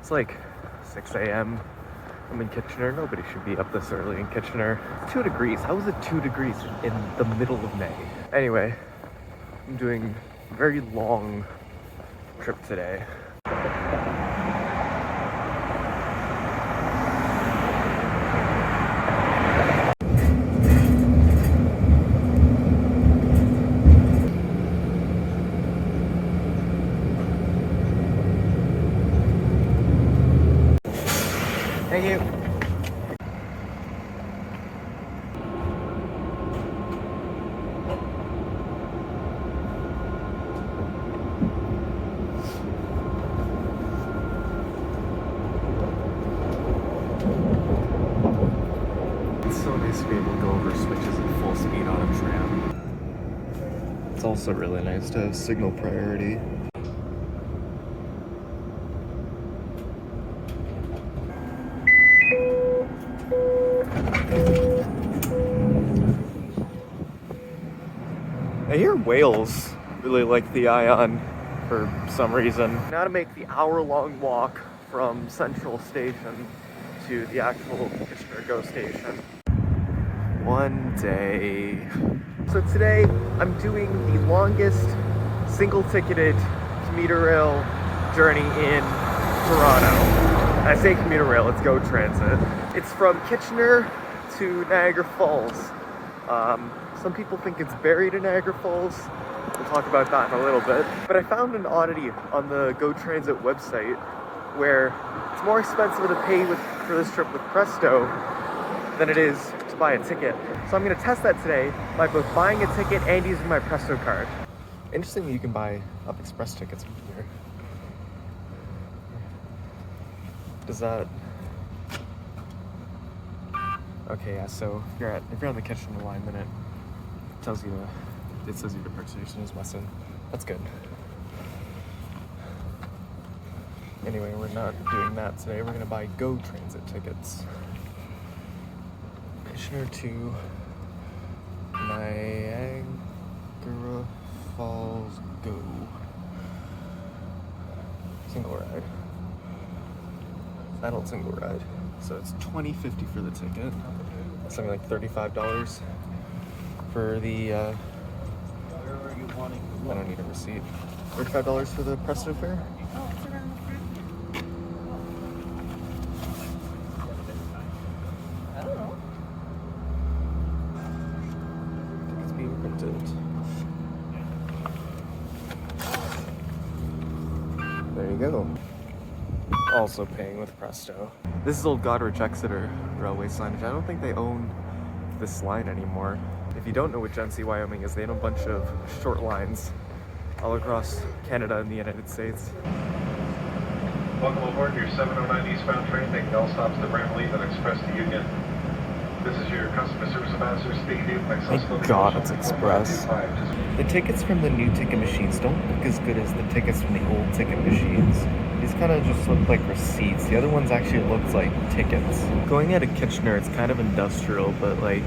It's like 6 a.m. I'm in Kitchener. Nobody should be up this early in Kitchener. 2 degrees. How is it 2 degrees in the middle of May? Anyway, I'm doing a very long trip today. Thank you. It's so nice to be able to go over switches at full speed on a tram. It's also really nice to have signal priority. I hear whales really like the Ion for some reason. Now to make the hour-long walk from Central Station to the actual Kitchener GO station. One day. So today I'm doing the longest single-ticketed commuter rail journey in Toronto. I say commuter rail, it's GO Transit. It's from Kitchener to Niagara Falls. Some people think it's buried in Niagara Falls. We'll talk about that in a little bit. But I found an oddity on the GO Transit website where it's more expensive to pay for this trip with Presto than it is to buy a ticket. So I'm going to test that today by both buying a ticket and using my Presto card. Interesting that you can buy Up Express tickets from here. Does that... Okay, yeah, so if you're on the Kitchener line, then it says your departure station is Weston. That's good. Anyway, we're not doing that today. We're gonna buy GO Transit tickets. Kitchener to Niagara Falls GO. Single ride. Adult single ride. So it's $20.50 for the ticket. Something like $35 for the, I don't need a receipt. $35 for the Presto fare? Oh, it's around the front. I don't know. Tickets being printed. There you go. Also paying with Presto. This is Old Goderich Exeter railway signage. I don't think they own this line anymore. If you don't know what Genesee, Wyoming is, they own a bunch of short lines all across Canada and the United States. Welcome aboard your 709 eastbound train, making all stops to Bramley and Express to Union. This is your customer service ambassador speaking to you. Thank God it's Express. The tickets from the new ticket machines don't look as good as the tickets from the old ticket machines. These kind of just look like receipts. The other ones actually looked like tickets. Going out of Kitchener, it's kind of industrial, but like,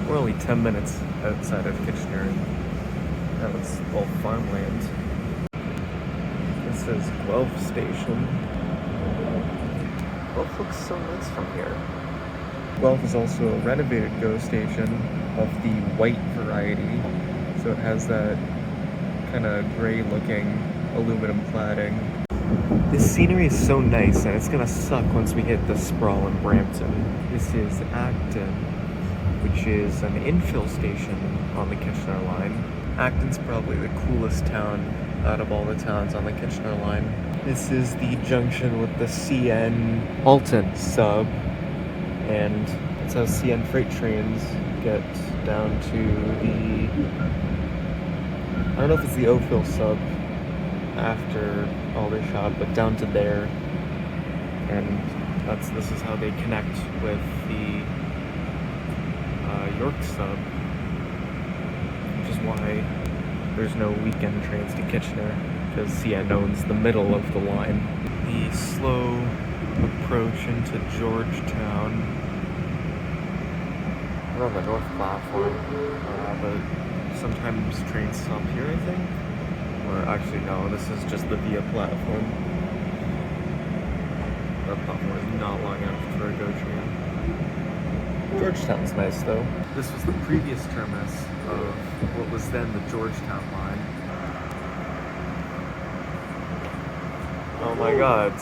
we're only 10 minutes outside of Kitchener. That was all farmland. This is Guelph Station. Guelph looks so nice from here. Guelph is also a renovated GO station of the white variety. So it has that kind of gray looking aluminum cladding. This scenery is so nice, and it's gonna suck once we hit the sprawl in Brampton. This is Acton, which is an infill station on the Kitchener line. Acton's probably the coolest town out of all the towns on the Kitchener line. This is the junction with the CN Alton sub, and it's how CN freight trains get down to the... I don't know if it's the Oakville sub after Aldershot, but down to there. And this is how they connect with the York sub, which is why there's no weekend trains to Kitchener, because CN owns the middle of the line. The slow approach into Georgetown. We're on the north platform, but sometimes trains stop here, I think. Or actually, no, this is just the Via platform. the platform is not long enough for a GO train. Georgetown's nice though. This was the previous terminus of what was then the Georgetown line. Oh my god.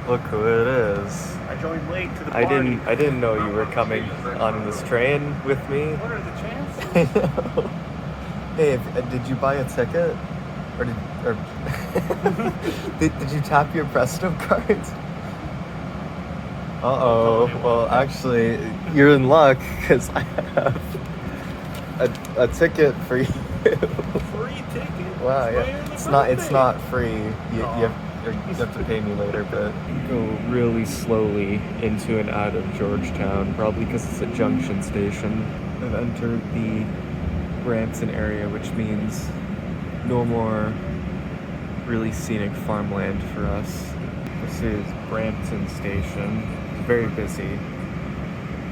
Look who it is. I joined late to the I party. didn't know you were coming on this train with me. What are the chances? I know. Hey, did you buy a ticket? Or did you tap your Presto card? Uh-oh. Well, actually, you're in luck because I have a ticket for you. Free ticket. Wow, It's yeah. my It's birthday. not free. You have to pay me later, but go really slowly into and out of Georgetown, probably because it's a junction station. I've entered the Brampton area, which means no more really scenic farmland for us. This is Brampton Station. It's very busy.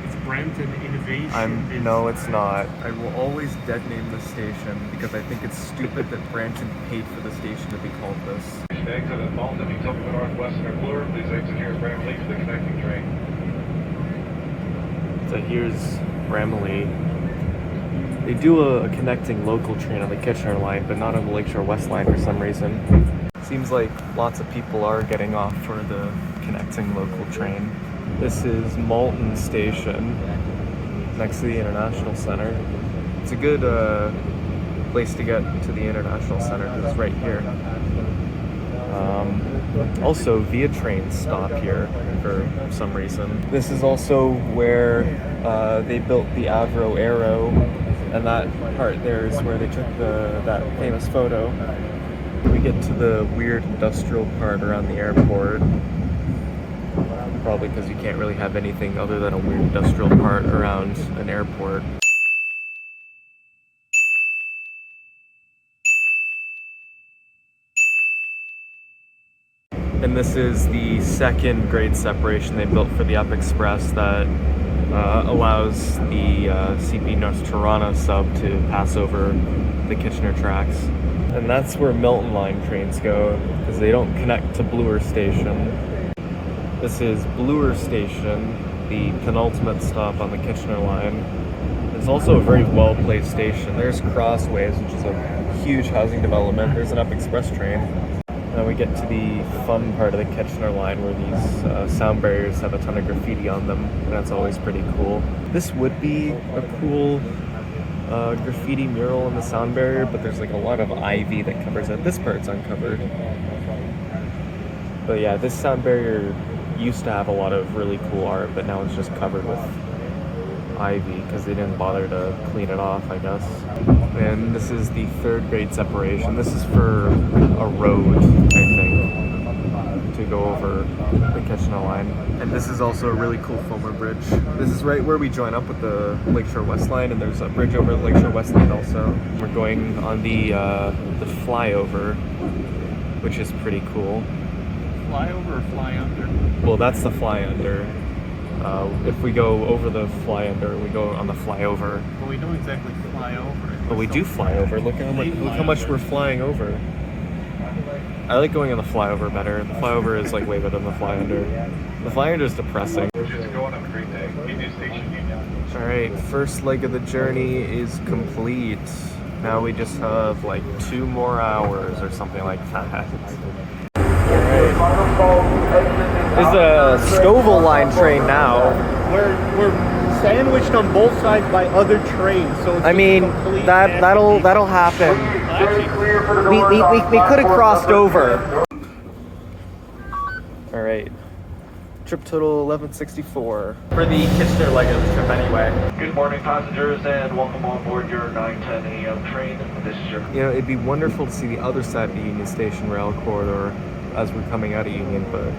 It's Brampton Innovation. No, it's not. I will always dead name this station because I think it's stupid that Brampton paid for the station to be called this. Exit at Malton, if you tell me the Northwestern or Bloor, please exit here at Bramley for the connecting train. So here's Bramley. They do a connecting local train on the Kitchener line, but not on the Lakeshore West line for some reason. Seems like lots of people are getting off for the connecting local train. This is Malton Station, next to the International Center. It's a good place to get to the International Center because it's right here. Also, Via trains stop here for some reason. This is also where they built the Avro Aero, and that part there is where they took that famous photo. We get to the weird industrial part around the airport. Probably because you can't really have anything other than a weird industrial part around an airport. And this is the second grade separation they built for the Up Express that allows the CP North Toronto sub to pass over the Kitchener tracks. And that's where Milton Line trains go because they don't connect to Bloor Station. This is Bloor Station, the penultimate stop on the Kitchener line. It's also a very well-placed station. There's Crossways, which is a huge housing development. There's an Up Express train. Now we get to the fun part of the Kitchener line where these sound barriers have a ton of graffiti on them, and that's always pretty cool. This would be a cool graffiti mural on the sound barrier, but there's like a lot of ivy that covers it. This part's uncovered. But yeah, this sound barrier used to have a lot of really cool art, but now it's just covered with ivy because they didn't bother to clean it off, I guess. And this is the third grade separation. This is for a road, I think, to go over the Kitchener line. And this is also a really cool Fulmer Bridge. This is right where we join up with the Lakeshore West line, and there's a bridge over the Lakeshore West line also. We're going on the flyover, which is pretty cool. Fly over or fly under? Well, that's the fly under. If we go over the fly under, we go on the flyover. Well, we don't exactly fly over it. But we do fly over. Look how much we're flying over. I like going on the flyover better. The flyover is like way better than the fly under. The fly under is depressing. Just go on, have a great day. Union Station, Union. All right, first leg of the journey is complete. Now we just have like 2 more hours or something like that. There's a Stouffville line train now. We're sandwiched on both sides by other trains, so it's I mean, a complete that'll happen. We could have crossed over. All right. Trip total 1164 for the Kitchener leg of the trip anyway. Good morning, passengers, and welcome on board your 9:10 a.m. train. This is your... You know, it'd be wonderful to see the other side of the Union Station rail corridor as we're coming out of Union, but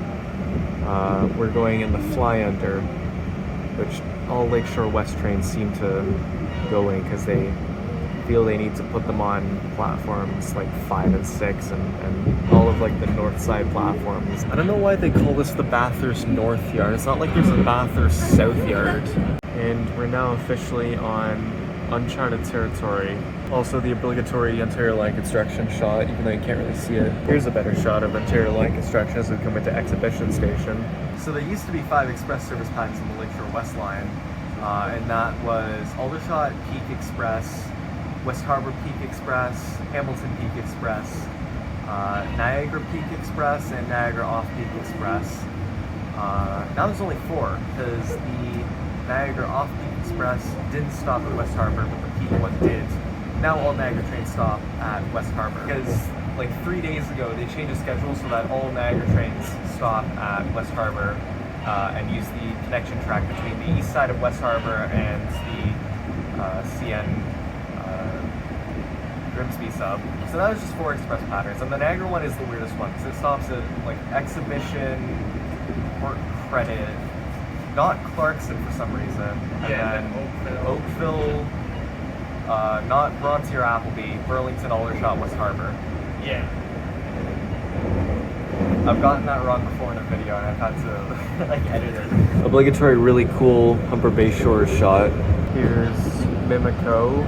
we're going in the fly under, which all Lakeshore West trains seem to go in because they feel they need to put them on platforms like 5 and 6 and all of like the north side platforms. I don't know why they call this the Bathurst North Yard. It's not like there's a Bathurst South Yard. And we're now officially on uncharted territory. Also the obligatory interior line construction shot, even though you can't really see it. Here's a better shot of interior line construction as we come into Exhibition Station. So there used to be 5 express service patterns on the Lakeshore West Line, and that was Aldershot Peak Express, West Harbour Peak Express, Hamilton Peak Express, Niagara Peak Express, and Niagara Off-Peak Express. Now there's only 4, because the Niagara Off-Peak Express didn't stop at West Harbour, but the Peak one did. Now all Niagara trains stop at West Harbour. Because like 3 days ago, they changed the schedule so that all Niagara trains stop at West Harbour and use the connection track between the east side of West Harbour and the CN Grimsby sub. So that was just 4 express patterns, and the Niagara one is the weirdest one because it stops at like Exhibition, Port Credit, not Clarkson for some reason, and then Oakville, not Bronte or Appleby, Burlington, Aldershot, West Harbour. Yeah. I've gotten that wrong before in a video and I've had to like edit it. Obligatory really cool Humber Bay Shores shot. Here's Mimico.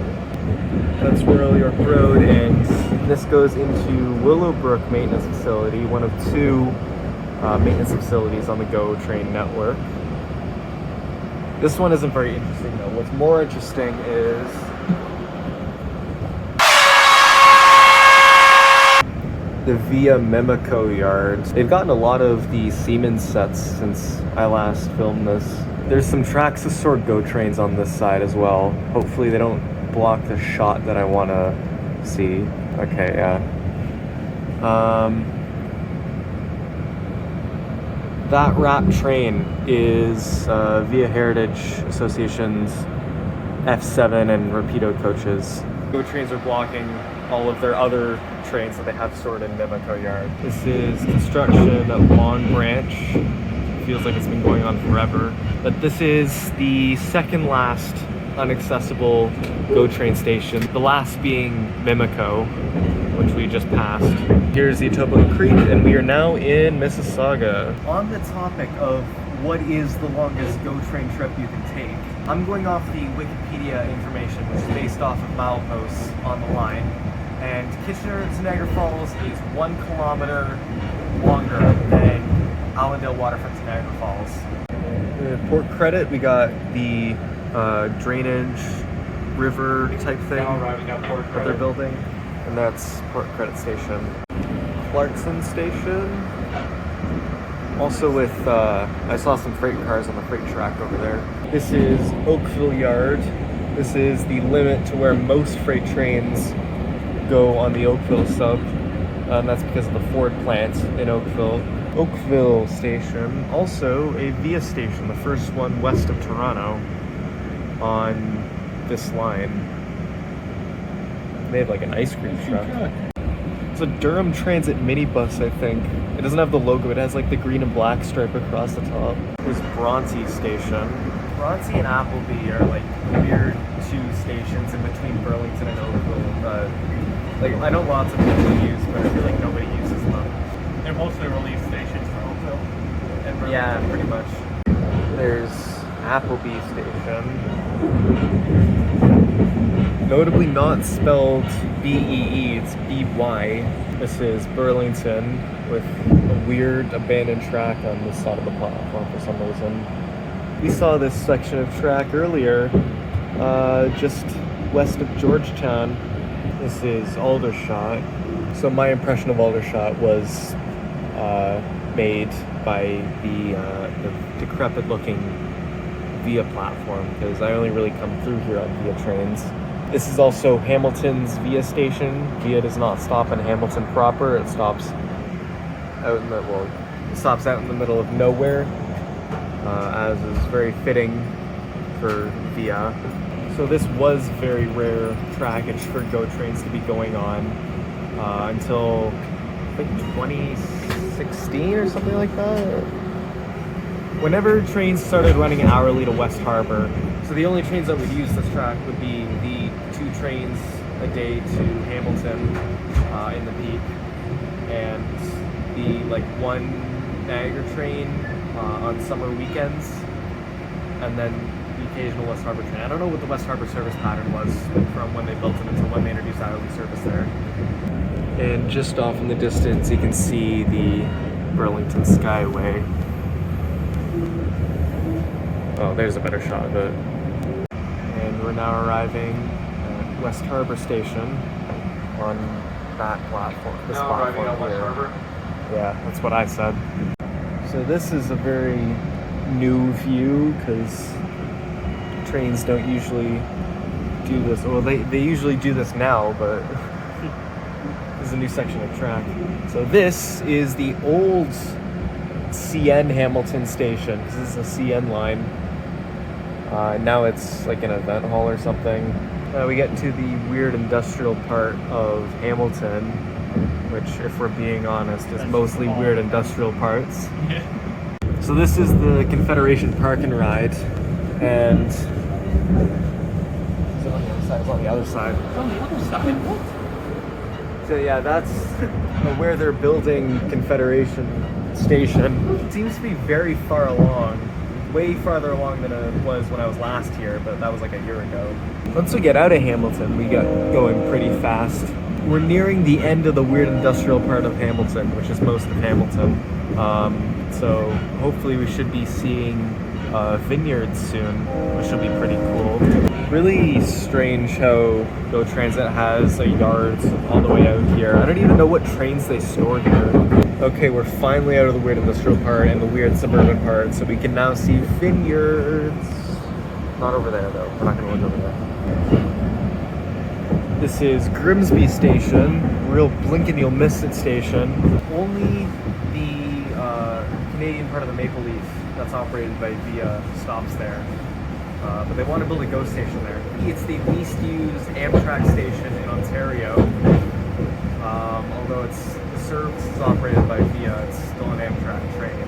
That's Royal York Road, and this goes into Willowbrook Maintenance Facility, one of 2 maintenance facilities on the GO train network. This one isn't very interesting though. What's more interesting is the Via Mimico yard. They've gotten a lot of the Siemens sets since I last filmed this. There's some Traxxasor GO trains on this side as well. Hopefully they don't block the shot that I want to see. Okay, yeah. That wrap train is Via Heritage Association's F7 and Rapido coaches. GO trains are blocking all of their other trains that they have stored in Mimico Yard. This is construction at Long Branch. Feels like it's been going on forever. But this is the second last unaccessible GO train station, the last being Mimico, which we just passed. Here's the Etobicoke Creek, and we are now in Mississauga. On the topic of what is the longest GO train trip you can take, I'm going off the Wikipedia information, which is based off of mileposts on the line. And Kitchener to Niagara Falls is 1 kilometer longer than Allendale Waterfront to Niagara Falls. At Port Credit, we got the drainage river type thing that they're building, and that's Port Credit Station. Clarkson Station, also with I saw some freight cars on the freight track over there. This is Oakville Yard. This is the limit to where most freight trains go on the Oakville sub, and that's because of the Ford plant in Oakville. Oakville Station, also a Via station, the first one west of Toronto on this line. They have like an ice cream truck. It's a Durham Transit minibus, I think. It doesn't have the logo, it has like the green and black stripe across the top. There's Bronte Station. Bronte and Appleby are like weird 2 stations in between Burlington and Oakville. Like I know lots of people use, but I feel like nobody uses them. They're mostly relief stations for Oakville. Yeah, pretty much. There's Appleby Station. Notably not spelled B-E-E, it's B-Y. This is Burlington with a weird abandoned track on this side of the platform for some reason. We saw this section of track earlier, just west of Georgetown. This is Aldershot. So my impression of Aldershot was made by the decrepit-looking Via platform, because I only really come through here on Via trains. This is also Hamilton's Via station. Via does not stop in Hamilton proper. It stops out in the middle of nowhere, as is very fitting for Via. So this was very rare trackage for GO trains to be going on until I think 2016 or something like that. Whenever trains started running hourly to West Harbour, so the only trains that would use this track would be the 2 trains a day to Hamilton in the peak, and the like 1 Niagara train on summer weekends, and then the occasional West Harbour train. I don't know what the West Harbour service pattern was from when they built it until when they introduced hourly service there. And just off in the distance, you can see the Burlington Skyway. Oh, there's a better shot of it. And we're now arriving at West Harbour Station on that platform. This Now arriving platform at West here. Harbour. Yeah, that's what I said. So this is a very new view because trains don't usually do this. Well, they usually do this now, but this is a new section of track. So this is the old CN Hamilton station. This is a CN line. Now it's like an event hall or something. We get to the weird industrial part of Hamilton, which, if we're being honest, is mostly weird industrial parts. So this is the Confederation Park and Ride, and is it on the other side? It's on the other side. On the other side, what? So yeah, that's where they're building Confederation Station. It seems to be very far along, way farther along than it was when I was last here, but that was like a year ago. Once we get out of Hamilton, we get going pretty fast. We're nearing the end of the weird industrial part of Hamilton, which is most of Hamilton. So hopefully we should be seeing vineyards soon, which will be pretty cool. Really strange how Go Transit has a yard all the way out here. I don't even know what trains they store here. Okay, we're finally out of the weird industrial part and the weird suburban part, so we can now see vineyards. Not over there though, we're not gonna look over there. This is Grimsby Station, real blink and you'll miss it station. Only the Canadian part of the Maple Leaf that's operated by VIA stops there. But they want to build a GO station there. It's the least used Amtrak station in Ontario. Although the service is operated by VIA, it's still an Amtrak train.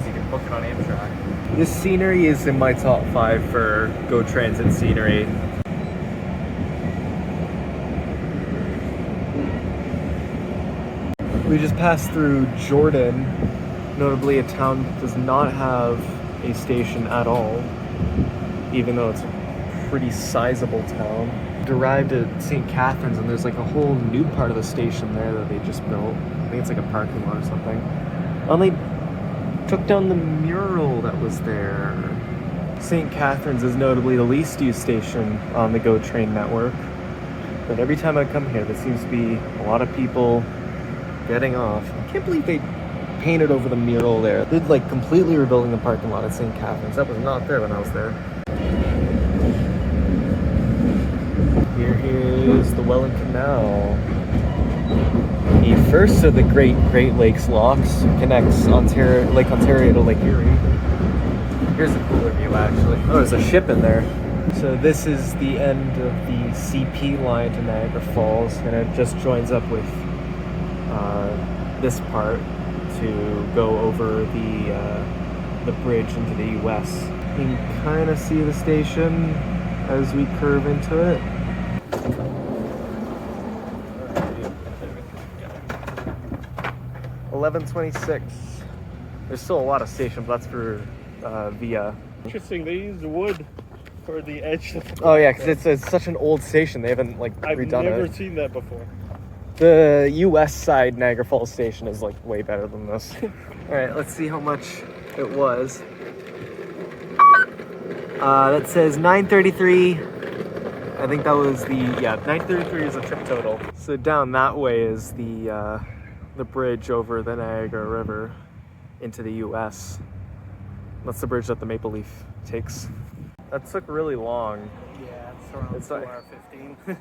So you can book it on Amtrak. This scenery is in my top 5 for Go Transit scenery. We just passed through Jordan, notably a town that does not have a station at all, even though it's a pretty sizable town. Arrived at St. Catharines, and there's like a whole new part of the station there that they just built. I think it's like a parking lot or something. And they took down the mural that was there. St. Catharines is notably the least used station on the GO train network. But every time I come here, there seems to be a lot of people getting off. I can't believe they painted over the mural there. They're like completely rebuilding the parking lot at St. Catharines. That was not there when I was there. Here is the Welland Canal. The first of the Great Lakes locks connects Lake Ontario to Lake Erie. Here's a cooler view actually. Oh, there's a ship in there. So this is the end of the CP line to Niagara Falls, and it just joins up with this part to go over the bridge into the US. You can kind of see the station as we curve into it. $11.26. There's still a lot of stations, but that's for VIA. Interesting, they used wood for the edge. Oh yeah, because it's such an old station. They haven't like I've redone never it. seen that before. The US side Niagara Falls station is like way better than this. All right, let's see how much it was. That says $9.33. I think that was $9.33 is the trip total. So down that way is the bridge over the Niagara River into the US. That's the bridge that the Maple Leaf takes. That took really long. Yeah, it's around It's like- 2:15.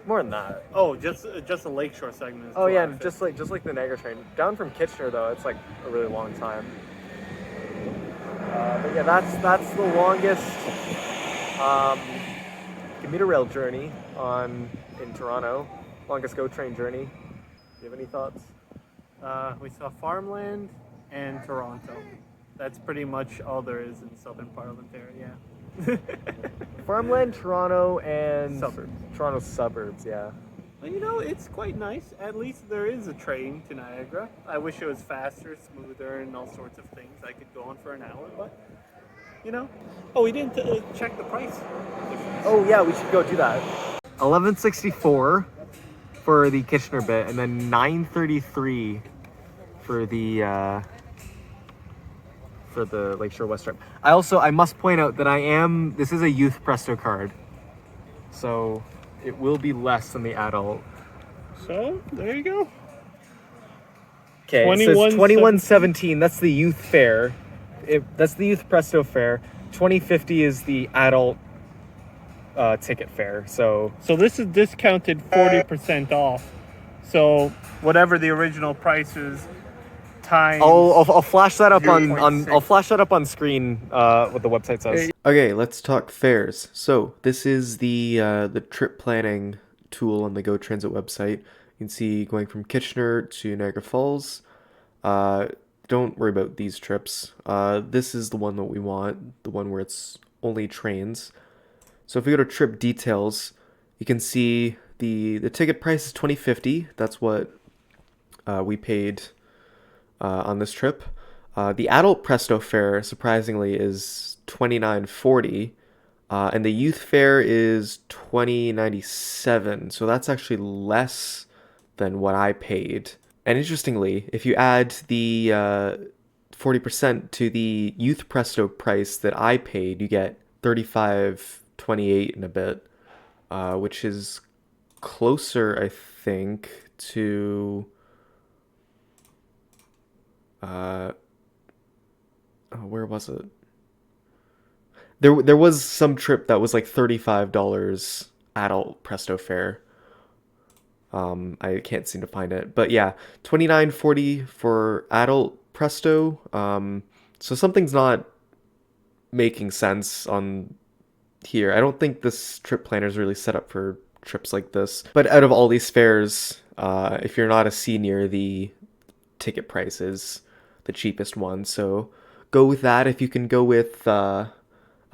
More than that. Oh, just a lakeshore segment. Is Oh yeah, 2:15. just like the Niagara train. Down from Kitchener though, it's like a really long time. But yeah, that's the longest commuter rail journey in Toronto. Longest GO train journey. Do you have any thoughts? We saw farmland and Toronto. That's pretty much all there is in southern part of Ontario. Yeah. Farmland, Toronto, and Suburbs. Toronto's suburbs. Yeah. Well, you know, it's quite nice. At least there is a train to Niagara. I wish it was faster, smoother, and all sorts of things. I could go on for an hour, but you know? Oh, we didn't check the price. Oh yeah, we should go do that. 1164 for the Kitchener bit, and then 933 for the Lakeshore West trip. I must point out that this is a youth Presto card, so it will be less than the adult. So there you go. Okay, it says 2117. That's the youth fare. That's the youth Presto fare. 2050 is the adult ticket fare. So this is discounted 40% off. So whatever the original price is times. I'll flash that up on 0.6. I'll flash that up on screen. What the website says. Okay, let's talk fares. So this is the trip planning tool on the Go Transit website. You can see going from Kitchener to Niagara Falls. Don't worry about these trips. This is the one that we want, the one where it's only trains. So if we go to trip details, you can see the ticket price is $20.50. That's what we paid on this trip. The adult Presto fare, surprisingly, is $29.40. And the youth fare is $20.97. So that's actually less than what I paid. And interestingly, if you add the 40% to the youth Presto price that I paid, you get $35.28 and a bit, which is closer, I think, to where was it? There was some trip that was like $35 adult Presto fare. I can't seem to find it, but yeah, $29.40 for adult Presto. So something's not making sense on here. I don't think this trip planner is really set up for trips like this. But out of all these fares, if you're not a senior, the ticket price is the cheapest one. So go with that. If you can go with a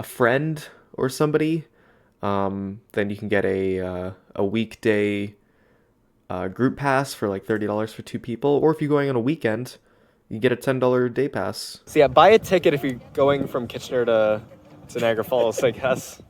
friend or somebody, then you can get a weekday group pass for like $30 for 2 people. Or if you're going on a weekend, you get a $10 day pass. So yeah, buy a ticket if you're going from Kitchener to Niagara Falls, I guess.